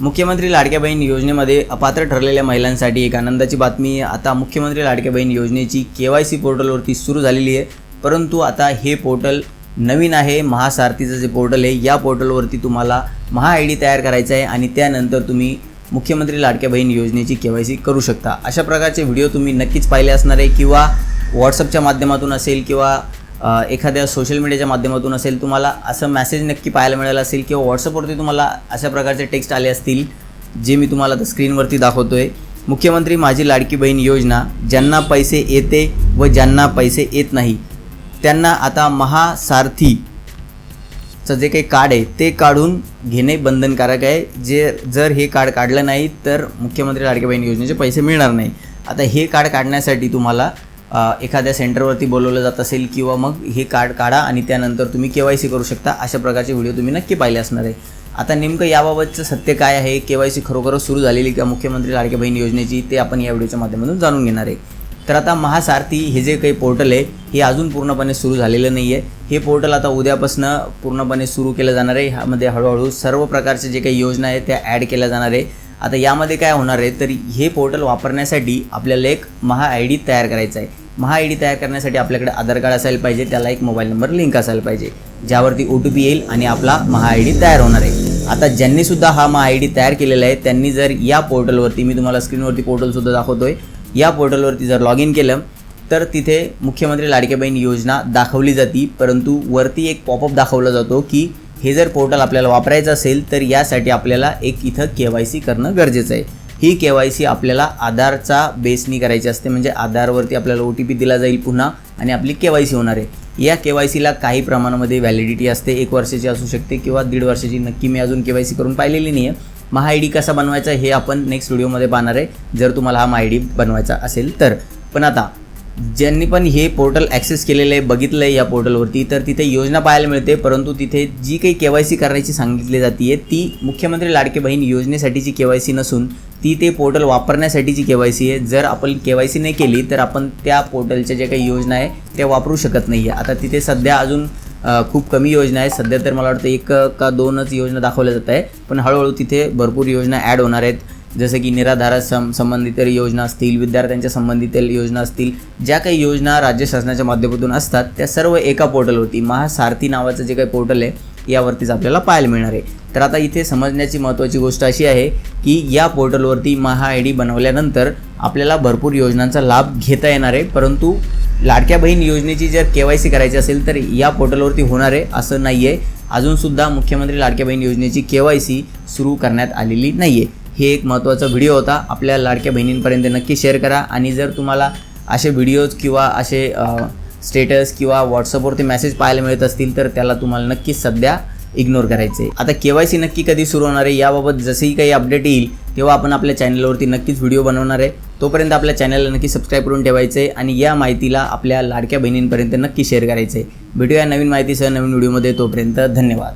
मुख्यमंत्री लाडक्या बहीण योजनेमध्ये अपात्र ठरलेल्या महिलांसाठी एक आनंदाची बातमी. आता मुख्यमंत्री लाडक्या बहीण योजनेची KYC पोर्टलवरती सुरू झालेली आहे. परंतु आता हे पोर्टल नवीन आहे. महासारथीचं जे पोर्टल आहे या पोर्टलवरती तुम्हाला महा-ID तयार करायचा आहे आणि त्यानंतर तुम्ही मुख्यमंत्री लाडक्या बहीण योजनेची KYC करू शकता. अशा प्रकारचे व्हिडिओ तुम्ही नक्कीच पाहिले असणार आहे किंवा व्हॉट्सअपच्या माध्यमातून असेल किंवा एखाद्या सोशल मीडियाच्या माध्यमातून असेल. तुम्हाला असं मेसेज नक्की पाहायला मिळाला असेल किंवा व्हॉट्सअपवरती तुम्हाला अशा प्रकारचे टेक्स्ट आले असतील जे मी तुम्हाला आता स्क्रीनवरती दाखवतोय. मुख्यमंत्री माझी लाडकी बहीण योजना, ज्यांना पैसे येते व ज्यांना पैसे येत नाही त्यांना आता महासारथीचं जे काही कार्ड आहे ते काढून घेणे बंधनकारक आहे. जर हे कार्ड काढलं नाही तर मुख्यमंत्री लाडकी बहीण योजनेचे पैसे मिळणार नाही. आता हे कार्ड काढण्यासाठी तुम्हाला एखाद्या सेंटरवरती बोलवलं जात असेल किंवा मग हे कार्ड काढा आणि त्यानंतर तुम्ही KYC करू शकता. अशा प्रकारचे व्हिडिओ तुम्ही नक्की पाहिले असणार आहे. आता नेमकं याबाबतचं सत्य काय आहे, KYC खरोखरच सुरू झालेली का मुख्यमंत्री लाडक्या बहीण योजनेची, ते आपण या व्हिडिओच्या माध्यमातून जाणून घेणार आहे. तर आता महासारथी हे जे काही पोर्टल आहे हे अजून पूर्णपणे सुरू झालेलं नाही आहे. हे पोर्टल आता उद्यापासून पूर्णपणे सुरू केलं जाणार आहे. ह्यामध्ये हळूहळू सर्व प्रकारचे जे काही योजना आहेत त्या ॲड केल्या जाणार आहे. आता यामध्ये काय होणार आहे तर हे पोर्टल वापरण्यासाठी आपल्याला एक महा-ID तयार करायचा आहे. महा-ID तयार करण्यासाठी आपल्याकडे आधार कार्ड असायला पाहिजे, त्याला एक मोबाईल नंबर लिंक असायला पाहिजे ज्यावरती OTP येईल आणि आपला महा-ID तयार होणार आहे. आता ज्यांनीसुद्धा हा महा-ID तयार केलेला आहे त्यांनी जर या पोर्टलवरती, मी तुम्हाला स्क्रीनवरती पोर्टलसुद्धा दाखवतोय, या पोर्टलवरती जर लॉग इन केलं तर तिथे मुख्यमंत्री लाडक्या बहीण योजना दाखवली जाते. परंतु वरती एक पॉपअप दाखवला जातो की हे जर पोर्टल आपल्याला वापरायचं असेल तर यासाठी आपल्याला एक इथं KYC करणं गरजेचं आहे. ही KYC आपल्याला आधारचा बेसनी करायची असते. म्हणजे आधारवरती आपल्याला OTP दिला जाईल पुन्हा आणि आपली KYC होणार आहे. या KYCला काही प्रमाणामध्ये व्हॅलिडिटी असते, 1 वर्षाची असू शकते किंवा 1.5 वर्षाची. नक्की मी अजून KYC करून पाहिलेली नाही आहे. महा-ID कसा बनवायचा हे आपण नेक्स्ट व्हिडिओमध्ये पाहणार आहे जर तुम्हाला हा महा-ID बनवायचा असेल तर. पण आता ज्यांनी पण हे पोर्टल ॲक्सेस केलेलं आहे, बघितलं आहे या पोर्टलवरती, तर तिथे योजना पाहायला मिळते. परंतु तिथे जी काही KYC करायची सांगितली जाते ती मुख्यमंत्री लाडकी बहीण योजनेसाठीची KYC नसून ती ते पोर्टल वापरण्यासाठीची KYC आहे. जर आपण KYC नाही केली तर आपण त्या पोर्टलच्या ज्या काही योजना आहे त्या वापरू शकत नाही आहे. आता तिथे सध्या अजून खूप कमी योजना आहे. सध्या तर मला वाटतं 1 का 2च योजना दाखवल्या जात आहे. पण हळूहळू तिथे भरपूर योजना ॲड होणार आहेत. जसं की निराधार संबंधित योजना असतील, विद्यार्थ्यांच्या संबंधित योजना असतील, ज्या काही योजना राज्य शासनाच्या माध्यमातून असतात त्या सर्व एका पोर्टलवरती, महासारथी नावाचं जे काही पोर्टल आहे यावरतीच आपल्याला पाहायला मिळणार आहे. तर आता इथे समजण्याची महत्त्वाची गोष्ट अशी आहे की या पोर्टलवरती महा-ID बनवल्यानंतर आपल्याला भरपूर योजनांचा लाभ घेता येणार आहे. परंतु लाडक्या बहीण योजनेची जर KYC करायची असेल तर या पोर्टलवरती होणार आहे असं नाही आहे. अजूनसुद्धा मुख्यमंत्री लाडक्या बहीण योजनेची KYC सुरू करण्यात आलेली नाही आहे. हे एक महत्त्वाचा व्हिडिओ होता. आपल्या लाडक्या बहिणींपर्यंत नक्की शेअर करा आणि जर तुम्हाला असे व्हिडिओज किंवा असे स्टेटस किंवा व्हॉट्सअपवरती मेसेज पाहायला मिळत असतील तर त्याला तुम्हाला नक्कीच सध्या इग्नोर करायचे. आता KYC नक्की कधी सुरू होणार आहे याबाबत जसंही काही अपडेट येईल तेव्हा आपण आपल्या चॅनलवरती नक्कीच व्हिडिओ बनवणार आहे. तोपर्यंत आपल्या चॅनलला नक्की सबस्क्राईब करून ठेवायचं आहे आणि या माहितीला आपल्या लाडक्या बहिणींपर्यंत नक्की शेअर करायचं आहे. भेटूया नवीन माहितीसह नवीन व्हिडिओमध्ये. तोपर्यंत धन्यवाद.